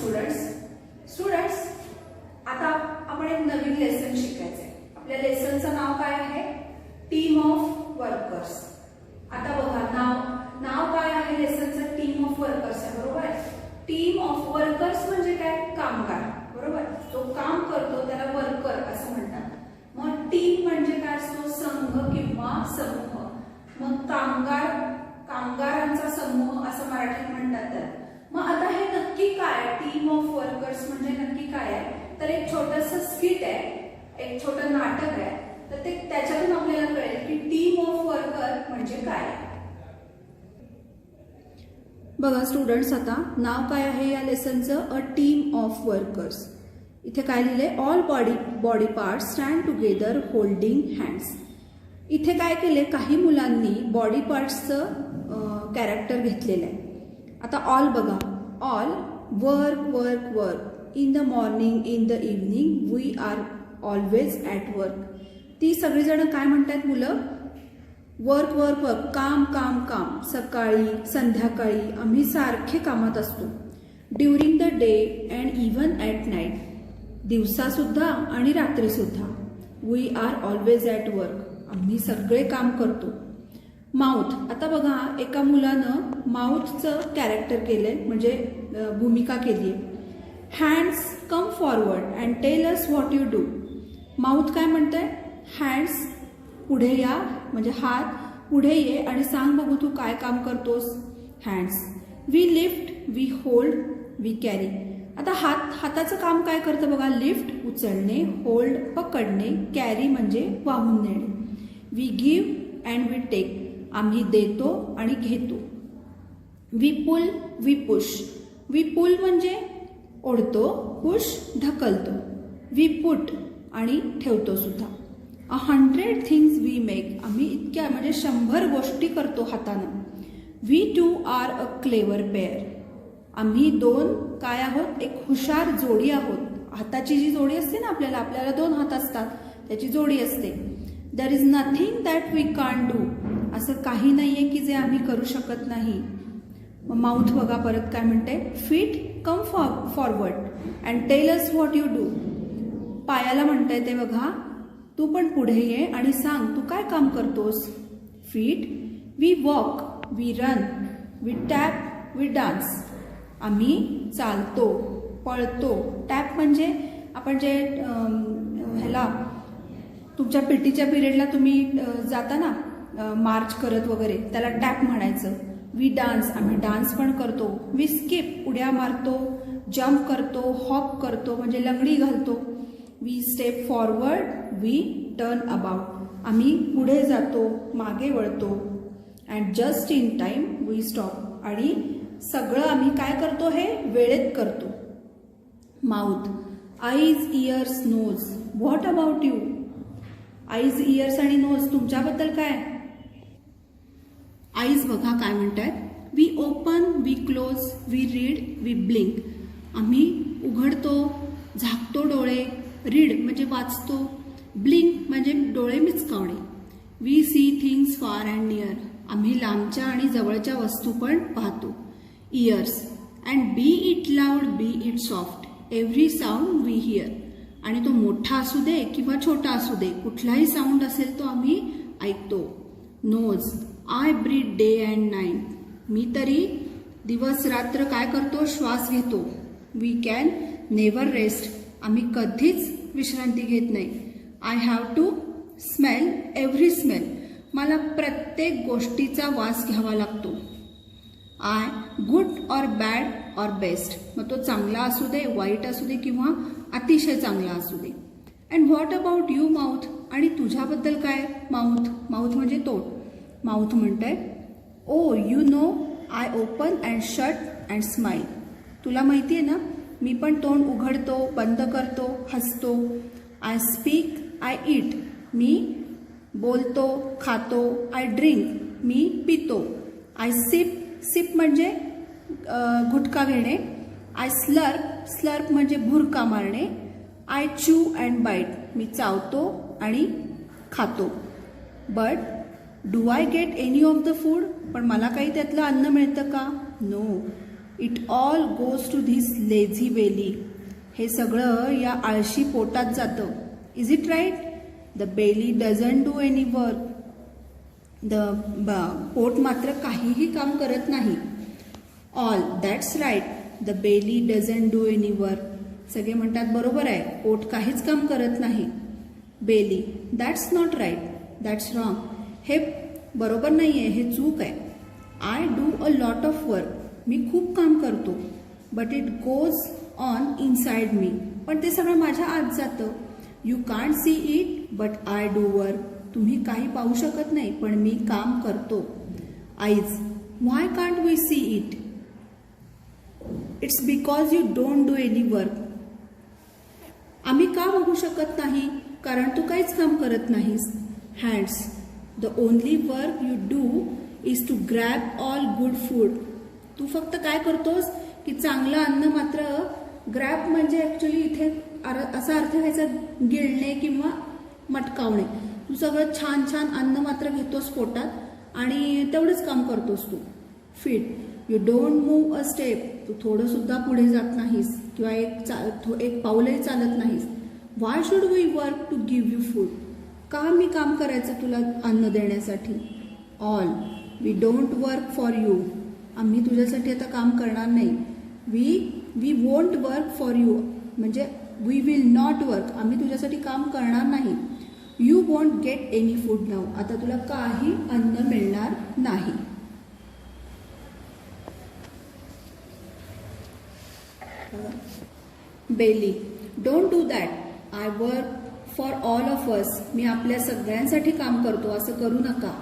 Students आता आपण एक नवीन लेसन शिकायचं आहे. आपल्या लेसनचं नाव काय आहे? Team of workers. आता बघा नाव काय आहे लेसनचं? टीम ऑफ वर्कर्स आहे, बरोबर आहे. टीम ऑफ वर्कर्स म्हणजे काय? कामगार, बरोबर. जो काम करतो त्याला वर्कर असं म्हणतात. मग टीम म्हणजे काय असतो? संघ किंवा समूह. मग कामगारांचा समूह असं मराठीत म्हणतात त्याला. मग आता हे नक्की काय? टीम ऑफ वर्कर्स म्हणजे नक्की काय आहे? तर एक छोटंसं स्किट आहे, एक छोटं नाटक आहे. तर ते त्याच्यातून आपल्याला कळेल की टीम ऑफ वर्कर म्हणजे काय. बघा स्टुडंट्स, आता नाव काय आहे या लेसनचं? A team of workers. इथे काय लिहिलंय? All body parts stand together holding hands. इथे काय केले? काही मुलांनी बॉडी पार्ट्सचं कॅरेक्टर घेतलेलं आहे. आता ऑल बघा. All work work work. In the morning, in the evening, we are always at work. ती सगळीजण काय म्हणतात मुलं? Work work work. काम काम काम. सकाळी संध्याकाळी आम्ही सारखे कामात असतो. During the day and even at night. दिवसासुद्धा आणि रात्रीसुद्धा. We are always at work. आम्ही सगळे काम करतो. माउथ. आता बघा एका मुलानं माउथचं कॅरेक्टर केलंय, म्हणजे भूमिका केली आहे. Hands come forward and tell us what you do. Mouth काय म्हणतंय? हँड्स पुढे या, म्हणजे हात पुढे ये आणि सांग बघू तू काय काम करतोस. Hands. We lift, we hold, we carry. आता हाताचं काम काय करतं बघा? लिफ्ट उचलणे, होल्ड पकडणे, कॅरी म्हणजे वाहून नेणे. We give and we take. आम्ही देतो आणि घेतो. We pull, we push. We pull म्हणजे ओढतो, पुश ढकलतो. वी पुट आणि ठेवतो सुद्धा. 100 थिंग्स वी मेक. आम्ही इतक्या म्हणजे 100 गोष्टी करतो हातानं. We two are a clever pair. आम्ही दोन काय आहोत? एक हुशार जोडी आहोत. हाताची जी जोडी असते ना, आपल्याला 2 हात असतात, त्याची जोडी असते. There is nothing that we can't do. असं काही नाहीये की जे आम्ही करू शकत नाही. माउथ बघा परत काय म्हणते? Feet come forward and tell us what you do. पायाला म्हणताय ते बघा, तू पण पुढे ये आणि सांग तू काय काम करतोस. Feet. We walk, we run, we tap, we dance. आम्ही चालतो, पळतो. टॅप म्हणजे आपण जे ह्याला तुमच्या पीटीच्या पिरियडला तुम्ही जाता ना मार्च करत वगैरे, त्याला टॅप म्हणायचं. We dance. आम्ही डान्स पण करतो. We skip. उड्या मारतो, जम्प करतो, हॉप करतो म्हणजे लंगडी घालतो. We step forward, we turn about. आम्ही पुढे जातो, मागे वळतो. And just in time we stop. आणि सगळं आम्ही काय करतो? हे वेळेत करतो. Mouth. Eyes, ears, nose. What about you. Eyes, ears आणि नोज तुमच्याबद्दल काय? आईज बघा काय म्हणतात? We open, we close, we read, we blink. आम्ही उघडतो, झाकतो डोळे. रीड म्हणजे वाचतो. ब्लिंक म्हणजे डोळे मिचकावणे. We see things far and near. आम्ही लांबच्या आणि जवळच्या वस्तू पण पाहतो. Ears. And be it loud, be it soft, every sound we hear. आणि तो मोठा असू दे किंवा छोटा असू दे, कुठलाही साऊंड असेल तो आम्ही ऐकतो. Nose. I breathe day and night. मी तरी दिवस रात्र काय करतो? श्वास घेतो. We can never rest. आम्ही कधीच विश्रांती घेत नाही. I have to smell every smell. मला प्रत्येक गोष्टीचा वास घ्यावा लागतो. I good or bad or best. मग तो चांगला असू दे, वाईट असू दे किंवा अतिशय चांगला असू दे. And what about you mouth. आणि तुझ्याबद्दल काय? माउथ. माउथ म्हणजे तोंड. माउथ म्हणतंय oh you know I open and shut and smile. तुला माहिती आहे ना, मी पण तोंड उघडतो, बंद करतो, हसतो. आय स्पीक, आय ईट. मी बोलतो, खातो. I drink. मी पितो. I SIP. सिप म्हणजे गुटखा घेणे. I Slurrp. स्लर्प म्हणजे भुरका मारणे. आय च्यू अँड बाईट. मी चावतो आणि खातो. But do I get any of the food. पण मला काही त्यातलं अन्न मिळतं का? No. It all goes to this lazy belly. हे सगळं या आळशी पोटात जातं. Is it right? The belly doesn't do any work. पोट मात्र काहीही काम करत नाही. All, that's right. The belly doesn't do any work. सगळे म्हणतात बरोबर आहे, पोट काहीच काम करत नाही. Belly, that's not right, that's wrong. हे बरोबर नाही आहे, हे चूक आहे. I do a lot of work. मी खूप काम करतो. But it goes on inside me. पण ते सगळं माझ्या आत जातं. You can't see it but I do work. तुम्ही काही पाहू शकत नाही, पण मी काम करतो. Eyes, why can't we see it? It's because you don't do any work. आम्ही का बघू शकत नाही? कारण तू काहीच काम करत नाहीस. Hands, the only work you do is to grab all good food. तू फक्त काय करतोस की चांगलं अन्न मात्र ग्रॅब म्हणजे ऍक्च्युली इथे असा अर्थ घ्यायचा गिळणे किंवा मटकावणे. तू सगळं छान छान अन्न मात्र घेतोस पोटात आणि तेवढंच काम करतोस तू. Feet, you don't move a step. तू थोडं सुद्धा पुढे जात नाहीस किंवा एक पाऊलही चालत नाहीस. Why should we work to give you food? का मी काम करायचं तुला अन्न देण्यासाठी? All, we don't work for you. आम्ही तुझ्यासाठी आता काम करणार नाही. We won't work for you म्हणजे वी विल नॉट वर्क. आम्ही तुझ्यासाठी काम करणार नाही. You won't get any food now. आता तुला काही अन्न मिळणार नाही. Belly, don't do that. I work for all of us. मी आपल्या सगळ्यांसाठी काम करतो, असं करू नका.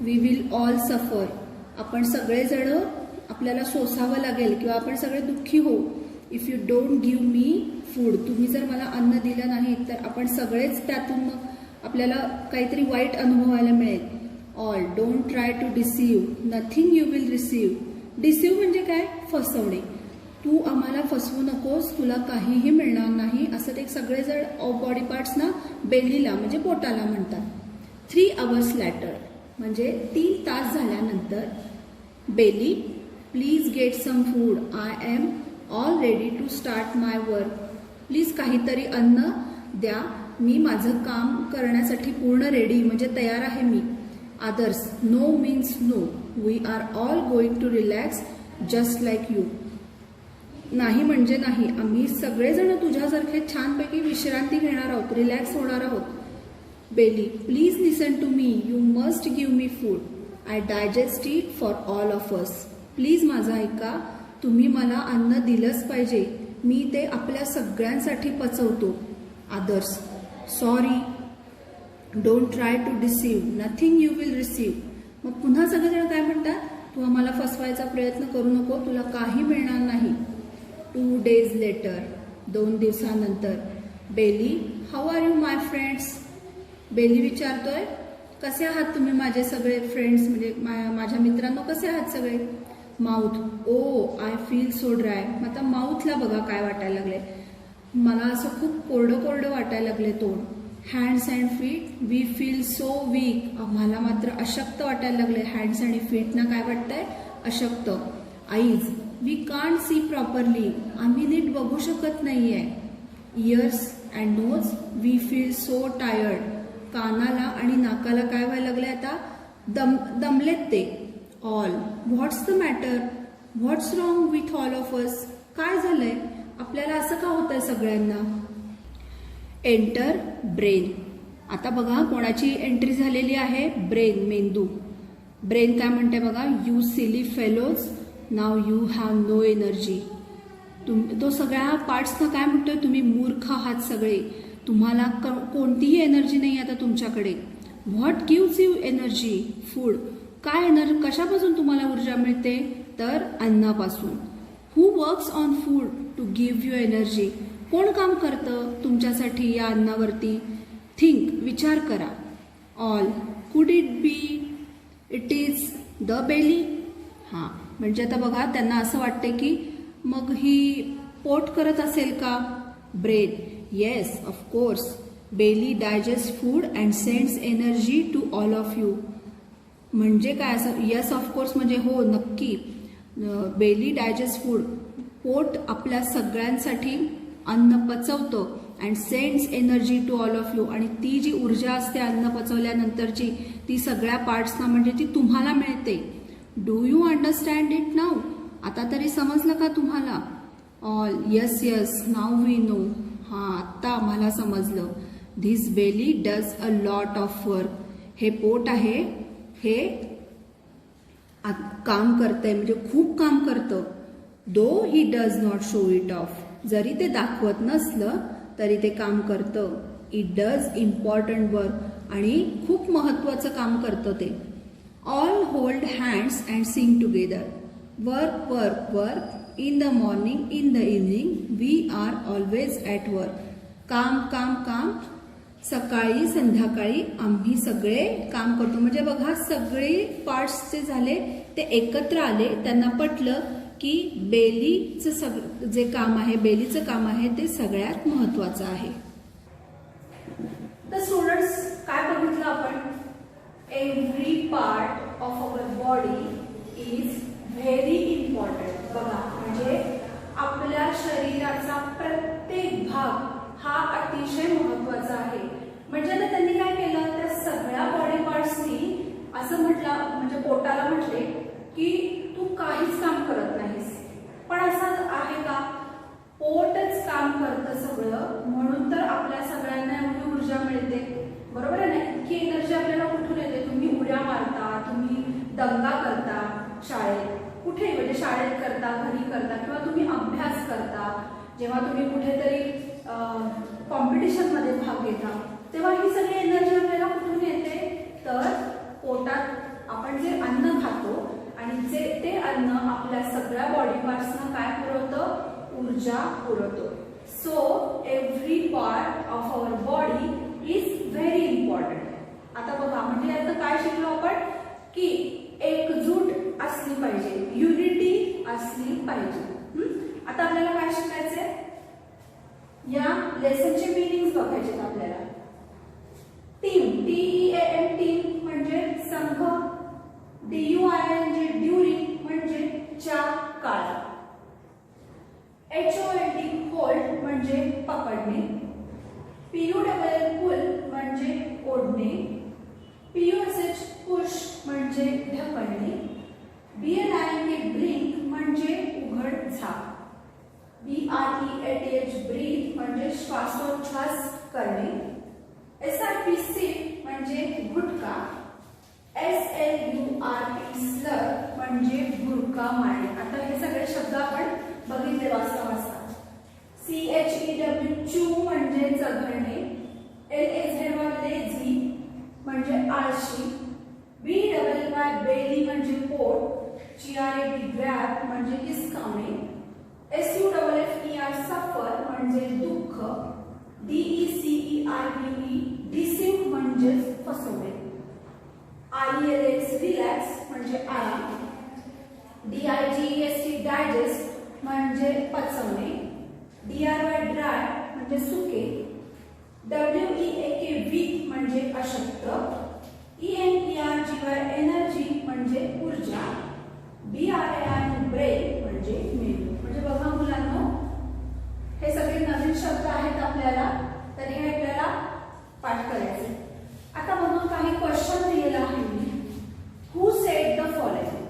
वी विल ऑल सफर. आपण सगळेजण आपल्याला सोसावं लागेल किंवा आपण सगळे दुःखी होऊ. If you don't give me food. तुम्ही जर मला अन्न दिलं नाही तर आपण सगळेच त्यातून मग आपल्याला काहीतरी वाईट अनुभवायला मिळेल. All, don't try to deceive. Nothing you will receive. Deceive म्हणजे काय? फसवणे. तू आम्हाला फसवू नकोस, तुला काहीही मिळणार नाही, असं ते सगळेजण बॉडी पार्ट्स ना बेलीला म्हणजे पोटाला म्हणतात. 3 hours लॅटर म्हणजे 3 तास झाल्यानंतर. Belly, please get some food. I am all ready to start my work. Please काहीतरी अन्न द्या, मी माझं काम करण्यासाठी पूर्ण रेडी म्हणजे तयार आहे मी. Others, no means no. We are all going to relax just like you. नाही म्हणजे नाही, आम्ही सगळेजण तुझ्यासारखे छानपैकी विश्रांती घेणार आहोत, रिलॅक्स होणार आहोत. Belly, please listen to me. You must give me food. I digest it for all of us. Please माझं ऐका, तुम्ही मला अन्न दिलंच पाहिजे, मी ते आपल्या सगळ्यांसाठी पचवतो. Others, sorry, don't try to deceive. Nothing you will receive. मग पुन्हा सगळेजण काय म्हणतात? तू आम्हाला फसवायचा प्रयत्न करू नको, तुला काही मिळणार नाही. 2 days लेटर. 2 दिवसानंतर. Belly, how are you my friends? Belly विचारतोय, कसे आहात तुम्ही माझे सगळे फ्रेंड्स म्हणजे माझ्या मित्रांनो, कसे आहात सगळे? Mouth, oh I feel so dry. आता माउथला बघा काय वाटायला लागले, मला असं खूप कोरडं कोरडं वाटायला लागले तोंड. Hands and feet, we feel so weak. आम्हाला मात्र अशक्त वाटायला लागले. हँड्स आणि फीटना काय वाटतंय? अशक्त. Eyes, we can't see properly. आम्ही नीट बघू शकत नाहीये. Ears and nose, we feel so tired. कानाला आणि नाकाला काय व्हायला लागले आता? दमलेत ते. All, what's the matter? What's wrong with all of us? काय झालंय? आपल्याला असं का होतंय सगळ्यांना? Enter brain. आता बघा कोणाची एंट्री झालेली आहे? ब्रेन, मेंदू. ब्रेन काय म्हणते बघा? You silly fellows, now you have no energy. तो सगळ्या पार्ट्सना काय म्हणतोय? तुम्ही मूर्ख आहात सगळे, तुम्हाला कोणतीही एनर्जी नाही आता तुमच्याकडे. What gives you energy? Food. काय कशापासून तुम्हाला ऊर्जा मिळते? तर अन्नापासून. Who works on food to give you energy? कोण काम करतं तुमच्यासाठी या अन्नावरती? थिंक, विचार करा. ऑल, कुड it be it is the belly? हां, म्हणजे आता बघा त्यांना असं वाटते की मग ही पोट करत असेल का? Brain, yes of course. Belly digest food and sends energy to all of you. म्हणजे काय असं? येस ऑफकोर्स म्हणजे हो नक्की. बेली डायजेस्ट फूड, पोट आपल्या सगळ्यांसाठी अन्न पचवतं and sends energy to all of you, आणि ती जी ऊर्जा असते अन्न पचवल्यानंतरची ती सगळ्या पार्ट्सना म्हणजे ती तुम्हाला मिळते. Do you understand it now? आता तरी समजलं का तुम्हाला? All yes yes now we know. हां, आत्ता आम्हाला समजलं. This belly does a lot of work. हे पोट आहे हे काम करतंय म्हणजे खूप काम करतं. Though he does not show it off. जरी ते दाखवत नसलं तरी ते काम करतं. इट डज इम्पॉर्टंट वर्क, आणि खूप महत्वाचं काम करतं ते. All hold hands and sing together. Work work work in the morning in the evening we are always at work. काम काम काम, सकाळी संध्याकाळी आम्ही सगळे काम करतो. म्हणजे बघा सगळे पार्ट्स जे झाले ते एकत्र आले, त्यांना पटलं की बेलीचं जे काम आहे, बेलीचं काम आहे ते सगळ्यात महत्वाचं आहे. तर स्टुडंट्स काय बघितलं आपण? Every part of our body is very important. बघा म्हणजे आपल्या शरीराचा प्रत्येक भाग हा अतिशय महत्वाचा आहे. म्हणजे आता त्यांनी काय केलं, त्या सगळ्या बॉडी पार्ट्सनी असं म्हटलं, म्हणजे पोटाला म्हटले की तू काहीच काम करत नाहीस. पण असं आहे का? पोटच काम करतं सगळं, म्हणून तर आपल्या सगळ्यांना एवढी ऊर्जा मिळते. बरोबर आहे ना? इतकी एनर्जी आपल्याला कुठून येते? तुम्ही उड्या मारता, तुम्ही दंगा करता शाळेत, कुठेही म्हणजे शाळेत करता, घरी करता, किंवा तुम्ही अभ्यास करता, जेव्हा तुम्ही कुठेतरी कॉम्पिटिशनमध्ये भाग घेता, तेव्हा ही सगळी एनर्जी आपल्याला कुठून येते? तर पोटात आपण जे अन्न खातो आणि जे ते अन्न आपल्या सगळ्या बॉडी पार्ट्सना काय पुरवतं? ऊर्जा पुरवतो. So every part of our body is very important. आता बघा म्हणजे आता काय शिकलो आपण? की एकजूट असली पाहिजे, युनिटी असली पाहिजे. आता आपल्याला काय शिकायचंय? या लेसनचे मीनिंग बघायचे आपल्याला. टीम, TEAM टीम म्हणजे संघ. DURING ड्युरिंग म्हणजे च्या काळात. HOLD होल्ड म्हणजे पकडणे. PULL पुल म्हणजे ओढणे. PUSH पुश म्हणजे ढकलणे. BRING ब्रिंक म्हणजे उघड झाक. BREATH ब्रीथ म्हणजे श्वासोच्छ्वास करणे. SRP म्हणजे गुटखा. SLURP स्लर म्हणजे बुरका मारणे. आता हे सगळे शब्द आपण बघितले वाचता वाचता. CHEW चू म्हणजे चघळणे. LAZY लेझी म्हणजे आळशी. BYY बेली म्हणजे पोट. GRAB ग्रॅब म्हणजे हिसकावणे. SUFFER सफर म्हणजे दुःख. DECERVE डिसीव म्हणजे फसवणे. RELX रिलॅक्स म्हणजे आराम. DIGEST डायजेस्ट म्हणजे पचवणे. DRY ड्राय म्हणजे सुके. WEAK वीक म्हणजे अशक्त. ENERGY एनर्जी म्हणजे ऊर्जा. BRAIN ब्रेन म्हणजे मेंदू. म्हणजे बघा मुलांनो हे सगळे नवीन शब्द आहेत आपल्याला, तर हे आपल्याला पाठ करायचे. आता बघा काही क्वेश्चन दिलेला आहे मी. हु सेड द फॉलोइंग.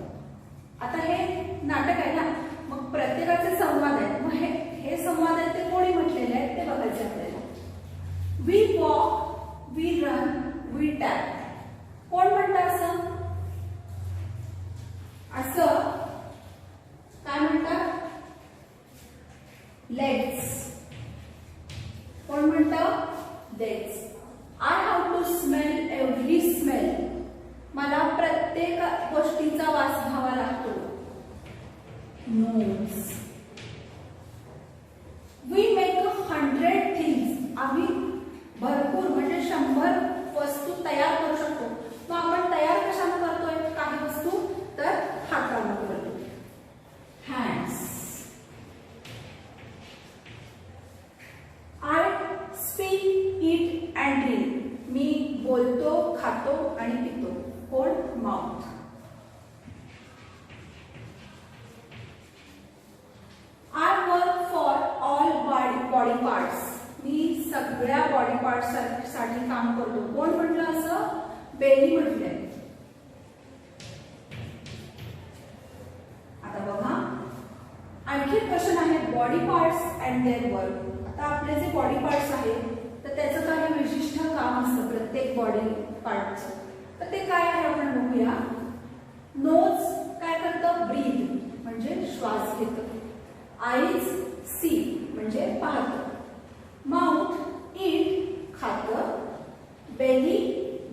आता हे नाटक आहे ना, मग प्रत्येकाचे संवाद आहेत. मग हे संवाद आहेत ते कोणी म्हटलेले आहेत ते बघायचे आपल्याला. We walk, we run, we tap. कोण म्हणतं असं? असं काय म्हणतात? लेट्स. कोण म्हणतं? Legs. I have to smell every smell. मला प्रत्येक गोष्टीचा वास घ्यावा लागतो. नोज. We make 100 things. आम्ही भरपूर म्हणजे 100 वस्तू तयार करू शकतो. मग आपण तयार कशाने करतोय काही वस्तू? तर हाताने करतो. Hands. I speak, eat and drink. मी बोलतो, खातो आणि पितो. कोण? माउथ. पार्ट साठी काम करतो. कोण म्हटलं असं? बेली म्हटलंय. आता बघा आणखी क्वेश्चन आहे body parts and their work. आता आपले जे बॉडी पार्ट्स आहेत तर त्याचं काही विशिष्ट काम असतं प्रत्येक बॉडी पार्टचं. तर ते काय आहे आपण बघूया. नोज काय करतं? ब्रीथ म्हणजे श्वास घेतं. आईज सी म्हणजे पाहतं. माउथ ईट खातं. बेली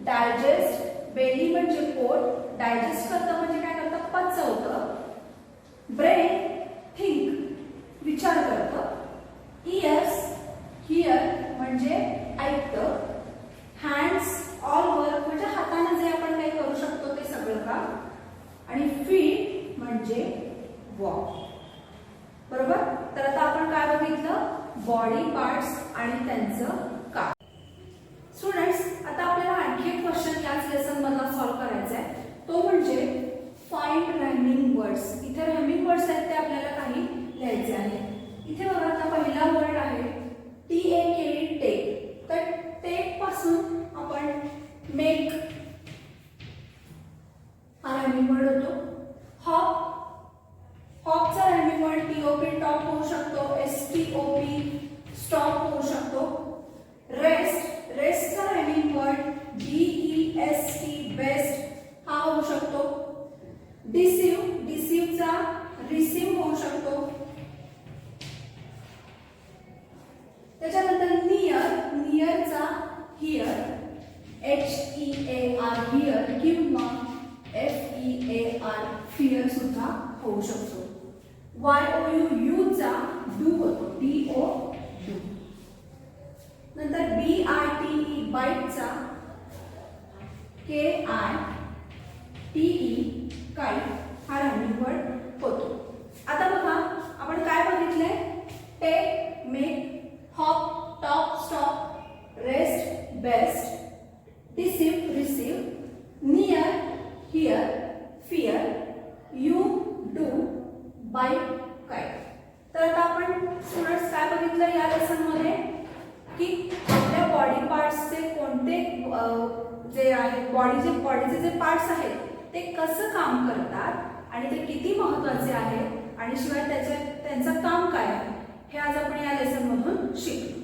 डायजेस्ट, बेली म्हणजे पोट, डायजेस्ट करतं म्हणजे काय करतं? पचवतं. ब्रेन थिंक विचार करतं. इयर्स हिअर म्हणजे ऐकतं. हँड्स ऑल वर्क म्हणजे हाताने जे आपण काही करू शकतो ते सगळं काम. आणि फीट म्हणजे वॉक. बरोबर. तर आता आपण काय बघितलं? बॉडी पार्ट्स आणि त्यांचं काम. स्टुडंट्स आता आपल्याला आणखी एक क्वेश्चन याच लेसन मधला सॉल्व्ह करायचा आहे. तो म्हणजे फाइंड रायमिंग वर्ड्स. इथे रायमिंग वर्ड्स आहेत ते आपल्याला काही लिहायचे आहेत. इथे बघा आता पहिला वर्ड आहे TAKE टेक. तर टेक पासून आपण मेक हा रायमिंग वर्ड होतो. हॉप, हॉपचा रायमिंग वर्ड TOP टॉप होऊ शकतो. STOP स्टॉप होऊ शकतो. रेस्ट, रेस्टचा रायमिंग वर्ड BEST बेस्ट हा होऊ शकतो. डिसीव, डिसीवचा रिसीव होऊ शकतो. त्याच्यानंतर नियर, नियरचा हिअर HEAR हिअर किंवा FEAR फिअर सुद्धा होऊ शकतो. YOU चा डू होतो. DO do. नंतर BITE बाईटचा KITE काइट हा रायमिंग वर्ड होतो. आता बघा आपण काय बघितलंय? Take, make, hop, top, stop, rest, best, deceive, receive, near, hear, fear, you, do, bite, kite. तर आता आपण स्टुडंट्स काय बघितलं या लेसन मध्ये की आपल्या बॉडी पार्ट्सचे कोणते जे आहे बॉडीचे जे पार्ट्स आहेत ते कसं काम करतात आणि ते किती महत्त्वाचे आहेत आणि शिवाय त्यांचं काम काय आहे हे आज आपण या लेसन मधून शिकलो.